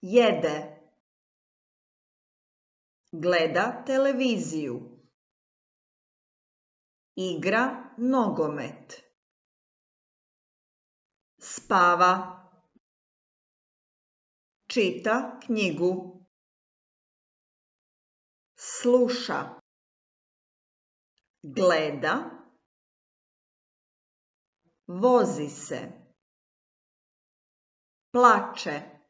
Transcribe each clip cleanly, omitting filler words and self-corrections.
jede, gleda televiziju, igra nogomet, spava, čita knjigu, sluša, gleda, vozi se, plače,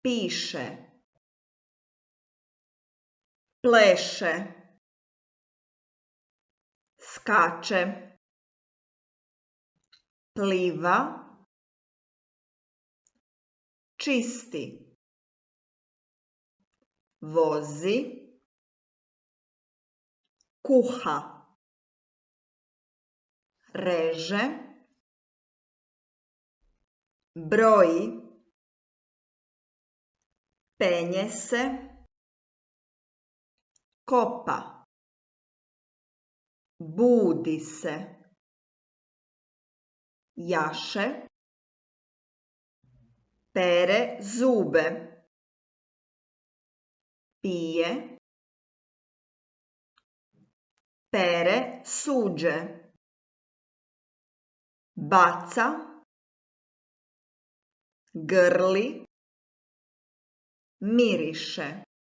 piše, pleše, skače, pliva, čisti, vozi, kuha, reže, broji, penje se, kopa, budi se, jaše, pere zube, pije, pere suđe, baca, grli, miriše.